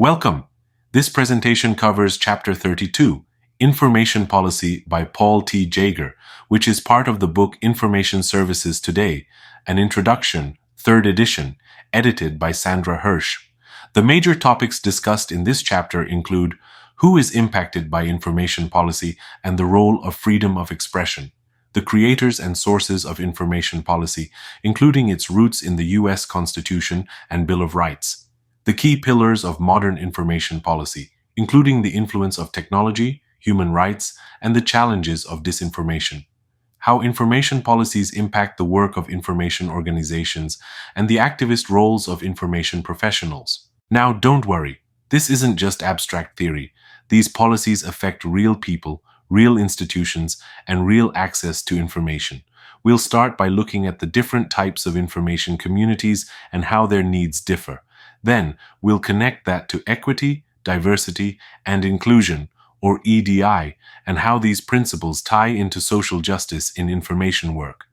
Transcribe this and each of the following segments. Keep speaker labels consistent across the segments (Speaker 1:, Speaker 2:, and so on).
Speaker 1: Welcome. This presentation covers Chapter 32, Information Policy by Paul T. Jaeger, which is part of the book Information Services Today, an introduction, 3rd edition, edited by Sandra Hirsch. The major topics discussed in this chapter include who is impacted by information policy and the role of freedom of expression, the creators and sources of information policy, including its roots in the U.S. Constitution and Bill of Rights, the key pillars of modern information policy, including the influence of technology, human rights, and the challenges of disinformation, how information policies impact the work of information organizations, and the activist roles of information professionals. Now, don't worry, this isn't just abstract theory. These policies affect real people, real institutions, and real access to information. We'll start by looking at the different types of information communities and how their needs differ. Then, we'll connect that to equity, diversity, and inclusion, or EDI, and how these principles tie into social justice in information work.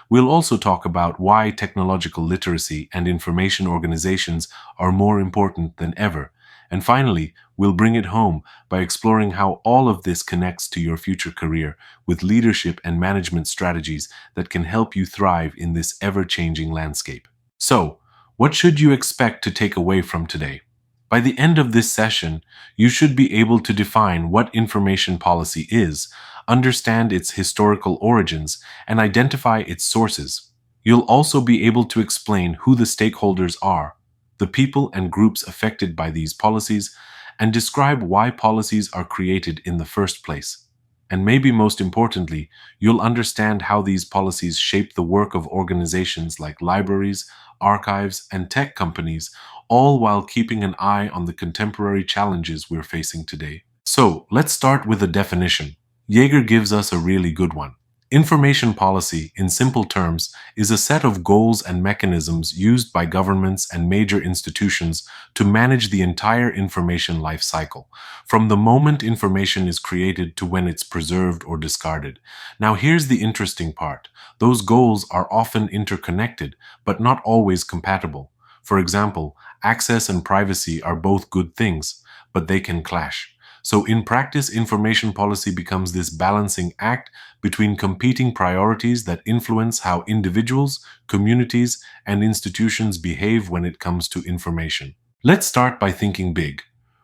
Speaker 1: We'll also talk about why technological literacy and information organizations are more important than ever. And finally, we'll bring it home by exploring how all of this connects to your future career with leadership and management strategies that can help you thrive in this ever-changing landscape. So, what should you expect to take away from today? By the end of this session, you should be able to define what information policy is, understand its historical origins, and identify its sources. You'll also be able to explain who the stakeholders are, the people and groups affected by these policies, and describe why policies are created in the first place. And maybe most importantly, you'll understand how these policies shape the work of organizations like libraries, archives, and tech companies, all while keeping an eye on the contemporary challenges we're facing today. So, let's start with a definition. Jaeger gives us a really good one. Information policy, in simple terms, is a set of goals and mechanisms used by governments and major institutions to manage the entire information life cycle, from the moment information is created to when it's preserved or discarded. Now here's the interesting part. Those goals are often interconnected, but not always compatible. For example, access and privacy are both good things, but they can clash. So in practice, information policy becomes this balancing act between competing priorities that influence how individuals, communities, and institutions behave when it comes to information. Let's start by thinking big.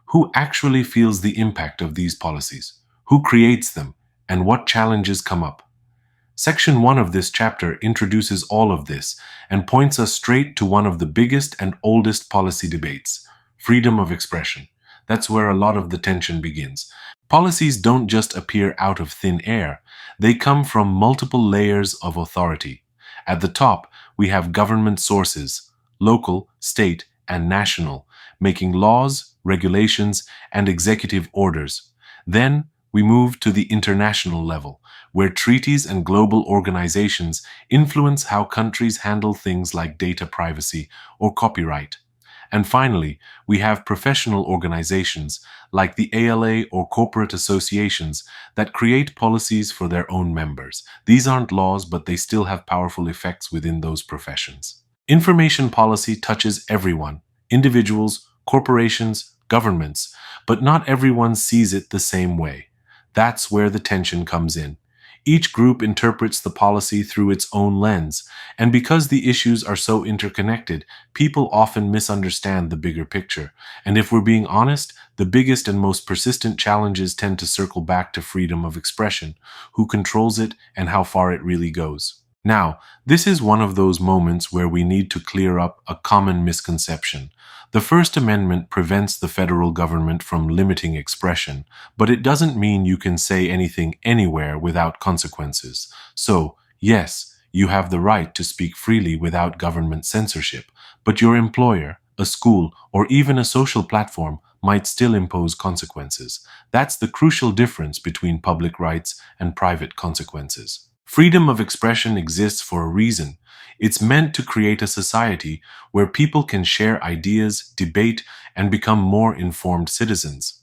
Speaker 1: Who actually feels the impact of these policies? Who creates them? And what challenges come up? Section 1 of this chapter introduces all of this and points us straight to one of the biggest and oldest policy debates: freedom of expression. That's where a lot of the tension begins. Policies don't just appear out of thin air. They come from multiple layers of authority. At the top, we have government sources, local, state, and national, making laws, regulations, and executive orders. Then, we move to the international level, where treaties and global organizations influence how countries handle things like data privacy or copyright. And finally, we have professional organizations like the ALA or corporate associations that create policies for their own members. These aren't laws, but they still have powerful effects within those professions. Information policy touches everyone: individuals, corporations, governments, but not everyone sees it the same way. That's where the tension comes in. Each group interprets the policy through its own lens, and because the issues are so interconnected, people often misunderstand the bigger picture. And if we're being honest, the biggest and most persistent challenges tend to circle back to freedom of expression, who controls it, and how far it really goes. Now, this is one of those moments where we need to clear up a common misconception. The First Amendment prevents the federal government from limiting expression, but it doesn't mean you can say anything anywhere without consequences. So, yes, you have the right to speak freely without government censorship, but your employer, a school, or even a social platform might still impose consequences. That's the crucial difference between public rights and private consequences. Freedom of expression exists for a reason. It's meant to create a society where people can share ideas, debate, and become more informed citizens.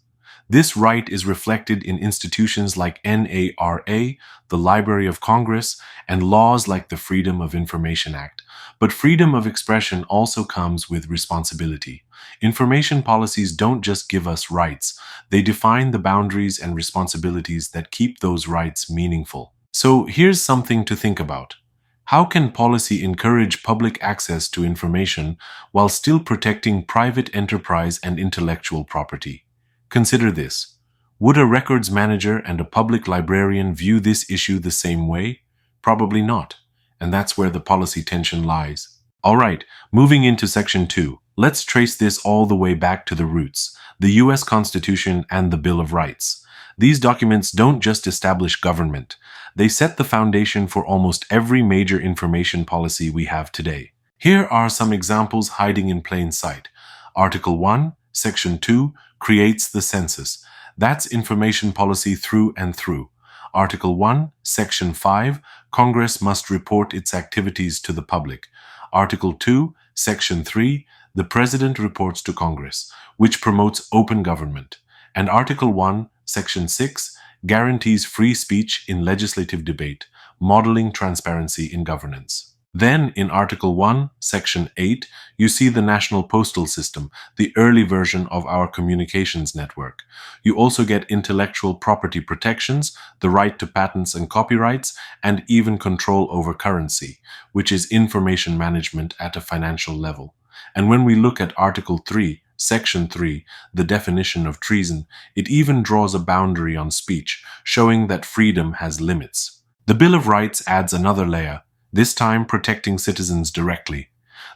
Speaker 1: This right is reflected in institutions like NARA, the Library of Congress, and laws like the Freedom of Information Act. But freedom of expression also comes with responsibility. Information policies don't just give us rights, they define the boundaries and responsibilities that keep those rights meaningful. So here's something to think about. How can policy encourage public access to information while still protecting private enterprise and intellectual property? Consider this. Would a records manager and a public librarian view this issue the same way? Probably not. And that's where the policy tension lies. All right, moving into Section 2, let's trace this all the way back to the roots, the US Constitution and the Bill of Rights. These documents don't just establish government, they set the foundation for almost every major information policy we have today. Here are some examples hiding in plain sight. Article 1, Section 2 creates the census. That's information policy through and through. Article 1, Section 5, Congress must report its activities to the public. Article 2, Section 3, the President reports to Congress, which promotes open government. And Article 1, Section 6, guarantees free speech in legislative debate, modeling transparency in governance. Then, in Article 1, Section 8, you see the National Postal System, the early version of our communications network. You also get intellectual property protections, the right to patents and copyrights, and even control over currency, which is information management at a financial level. And when we look at Article 3, Section 3, the definition of treason, it even draws a boundary on speech, showing that freedom has limits. The Bill of Rights adds another layer, this time protecting citizens directly.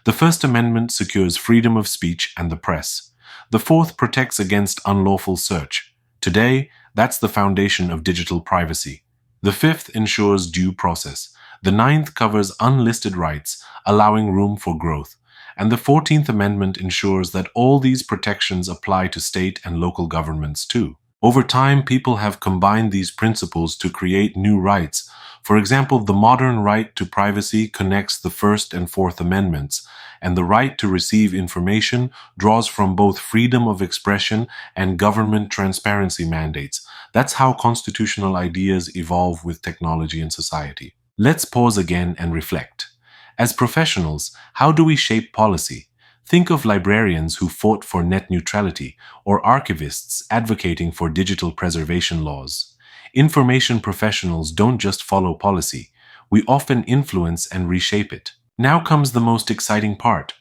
Speaker 1: The First Amendment secures freedom of speech and the press. The Fourth protects against unlawful search. Today, that's the foundation of digital privacy. The Fifth ensures due process. The Ninth covers unlisted rights, allowing room for growth. And the 14th Amendment ensures that all these protections apply to state and local governments too. Over time, people have combined these principles to create new rights. For example, the modern right to privacy connects the First and Fourth Amendments, and the right to receive information draws from both freedom of expression and government transparency mandates. That's how constitutional ideas evolve with technology and society. Let's pause again and reflect. As professionals, how do we shape policy? Think of librarians who fought for net neutrality, or archivists advocating for digital preservation laws. Information professionals don't just follow policy, we often influence and reshape it. Now comes the most exciting part.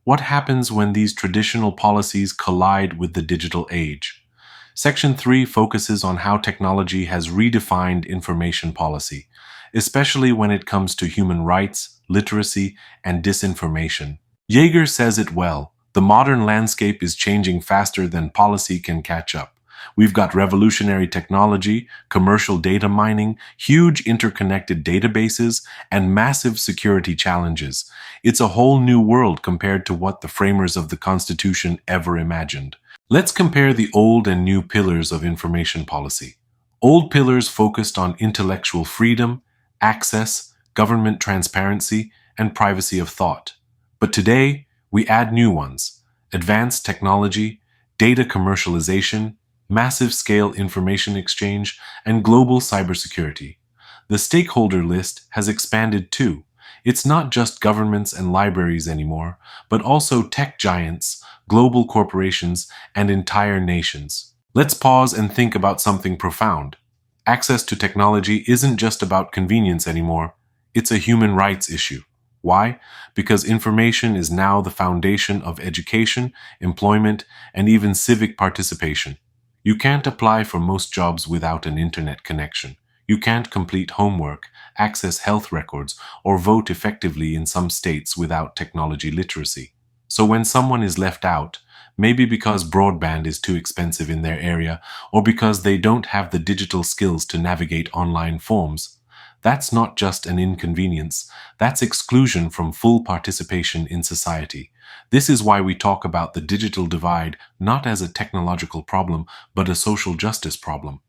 Speaker 1: What happens when these traditional policies collide with the digital age? Section 3 focuses on how technology has redefined information policy, especially when it comes to human rights, literacy, and disinformation. Jaeger says it well. The modern landscape is changing faster than policy can catch up. We've got revolutionary technology, commercial data mining, huge interconnected databases, and massive security challenges. It's a whole new world compared to what the framers of the Constitution ever imagined. Let's compare the old and new pillars of information policy. Old pillars focused on intellectual freedom, access, government transparency, and privacy of thought. But today, we add new ones: advanced technology, data commercialization, massive-scale information exchange, and global cybersecurity. The stakeholder list has expanded too. It's not just governments and libraries anymore, but also tech giants, global corporations, and entire nations. Let's pause and think about something profound. Access to technology isn't just about convenience anymore. It's a human rights issue. Why? Because information is now the foundation of education, employment, and even civic participation. You can't apply for most jobs without an internet connection. You can't complete homework, access health records, or vote effectively in some states without technology literacy. So when someone is left out, maybe because broadband is too expensive in their area, or because they don't have the digital skills to navigate online forms, that's not just an inconvenience, that's exclusion from full participation in society. This is why we talk about the digital divide not as a technological problem, but a social justice problem.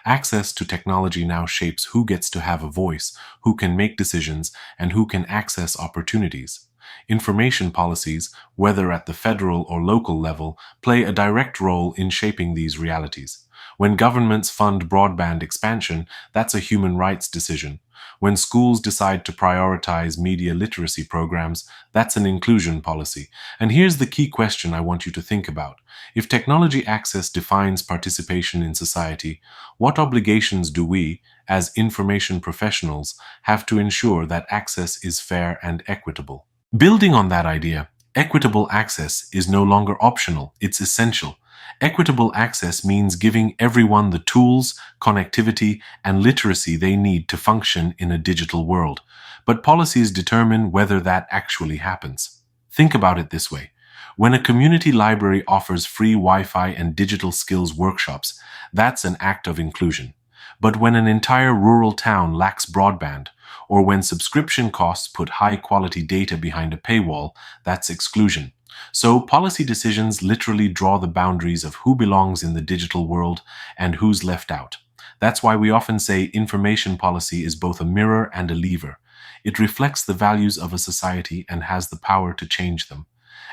Speaker 1: Access to technology now shapes who gets to have a voice, who can make decisions, and who can access opportunities. Information policies, whether at the federal or local level, play a direct role in shaping these realities. When governments fund broadband expansion, that's a human rights decision. When schools decide to prioritize media literacy programs, that's an inclusion policy. And here's the key question I want you to think about. If technology access defines participation in society, what obligations do we, as information professionals, have to ensure that access is fair and equitable? Building on that idea, equitable access is no longer optional, it's essential. Equitable access means giving everyone the tools, connectivity, and literacy they need to function in a digital world. But policies determine whether that actually happens. Think about it this way. When a community library offers free Wi-Fi and digital skills workshops, that's an act of inclusion. But when an entire rural town lacks broadband, or when subscription costs put high-quality data behind a paywall, that's exclusion. So, policy decisions literally draw the boundaries of who belongs in the digital world and who's left out. That's why we often say information policy is both a mirror and a lever. It reflects the values of a society and has the power to change them.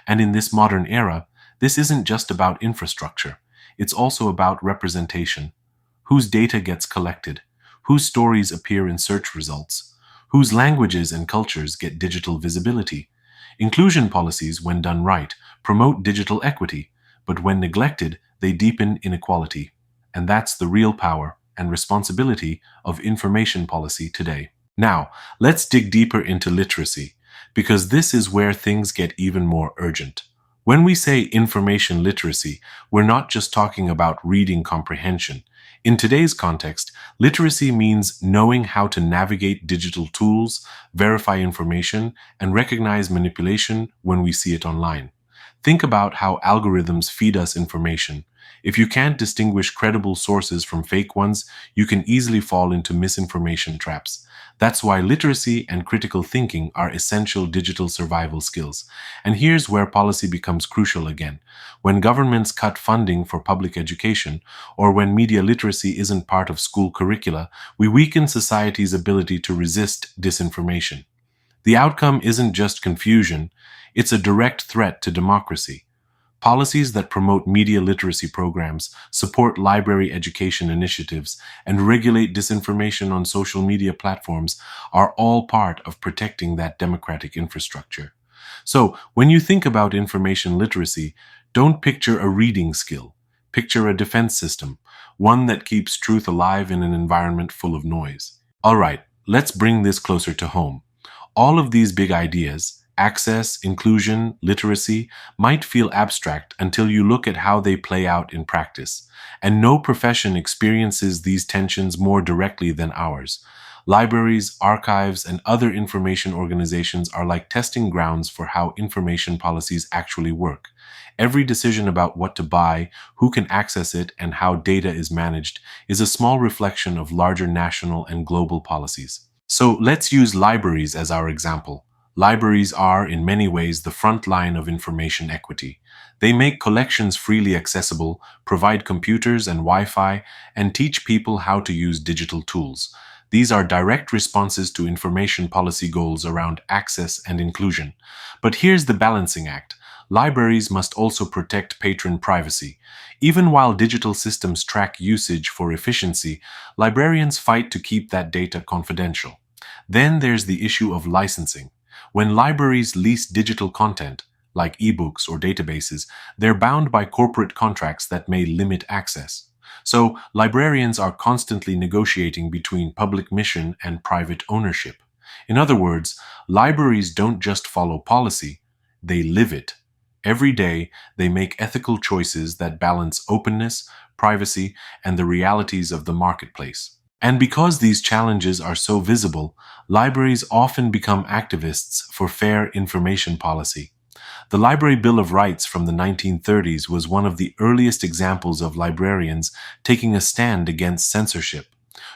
Speaker 1: And in this modern era, this isn't just about infrastructure. It's also about representation. Whose data gets collected? Whose stories appear in search results? Whose languages and cultures get digital visibility? Inclusion policies, when done right, promote digital equity, but when neglected, they deepen inequality. And that's the real power and responsibility of information policy today. Now, let's dig deeper into literacy, because this is where things get even more urgent. When we say information literacy, we're not just talking about reading comprehension. In today's context, literacy means knowing how to navigate digital tools, verify information, and recognize manipulation when we see it online. Think about how algorithms feed us information. If you can't distinguish credible sources from fake ones, you can easily fall into misinformation traps. That's why literacy and critical thinking are essential digital survival skills. And here's where policy becomes crucial again. When governments cut funding for public education, or when media literacy isn't part of school curricula, we weaken society's ability to resist disinformation. The outcome isn't just confusion, it's a direct threat to democracy. Policies that promote media literacy programs, support library education initiatives, and regulate disinformation on social media platforms are all part of protecting that democratic infrastructure. So, when you think about information literacy, don't picture a reading skill. Picture a defense system, one that keeps truth alive in an environment full of noise. All right, let's bring this closer to home. All of these big ideas, access, inclusion, literacy, might feel abstract until you look at how they play out in practice. And no profession experiences these tensions more directly than ours. Libraries, archives, and other information organizations are like testing grounds for how information policies actually work. Every decision about what to buy, who can access it, and how data is managed is a small reflection of larger national and global policies. So let's use libraries as our example. Libraries are, in many ways, the front line of information equity. They make collections freely accessible, provide computers and Wi-Fi, and teach people how to use digital tools. These are direct responses to information policy goals around access and inclusion. But here's the balancing act. Libraries must also protect patron privacy. Even while digital systems track usage for efficiency, librarians fight to keep that data confidential. Then there's the issue of licensing. When libraries lease digital content, like ebooks or databases, they're bound by corporate contracts that may limit access. So, librarians are constantly negotiating between public mission and private ownership. In other words, libraries don't just follow policy, they live it. Every day, they make ethical choices that balance openness, privacy, and the realities of the marketplace. And because these challenges are so visible, libraries often become activists for fair information policy. The Library Bill of Rights from the 1930s was one of the earliest examples of librarians taking a stand against censorship.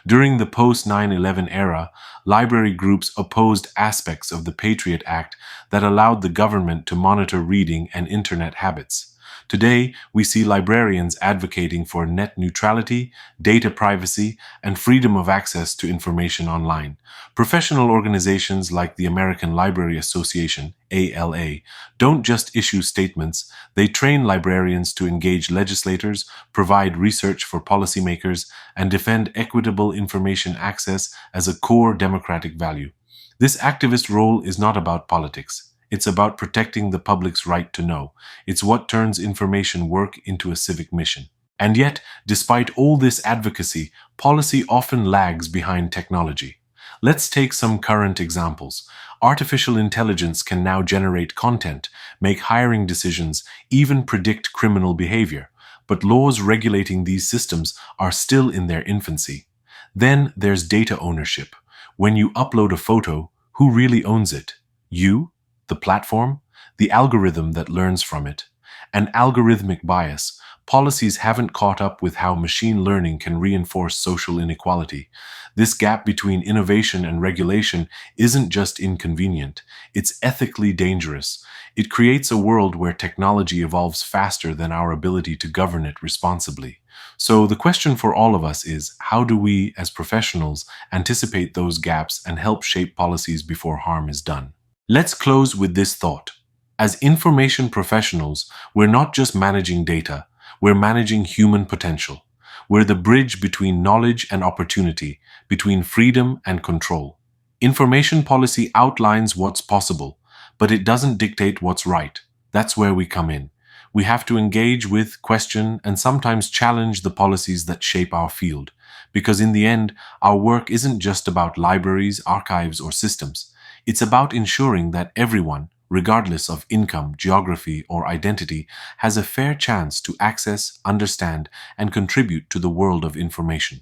Speaker 1: During the post-9/11 era, library groups opposed aspects of the Patriot Act that allowed the government to monitor reading and internet habits. Today, we see librarians advocating for net neutrality, data privacy, and freedom of access to information online. Professional organizations like the American Library Association, ALA, don't just issue statements, they train librarians to engage legislators, provide research for policymakers, and defend equitable information access as a core democratic value. This activist role is not about politics. It's about protecting the public's right to know. It's what turns information work into a civic mission. And yet, despite all this advocacy, policy often lags behind technology. Let's take some current examples. Artificial intelligence can now generate content, make hiring decisions, even predict criminal behavior. But laws regulating these systems are still in their infancy. Then there's data ownership. When you upload a photo, who really owns it? You? The platform? The algorithm that learns from it? And algorithmic bias. Policies haven't caught up with how machine learning can reinforce social inequality. This gap between innovation and regulation isn't just inconvenient, it's ethically dangerous. It creates a world where technology evolves faster than our ability to govern it responsibly. So the question for all of us is, how do we, as professionals, anticipate those gaps and help shape policies before harm is done? Let's close with this thought. As information professionals, we're not just managing data, we're managing human potential. We're the bridge between knowledge and opportunity, between freedom and control. Information policy outlines what's possible, but it doesn't dictate what's right. That's where we come in. We have to engage with, question, and sometimes challenge the policies that shape our field. Because in the end, our work isn't just about libraries, archives, or systems. It's about ensuring that everyone, regardless of income, geography, or identity, has a fair chance to access, understand, and contribute to the world of information.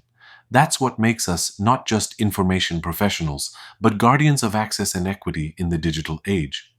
Speaker 1: That's what makes us not just information professionals, but guardians of access and equity in the digital age.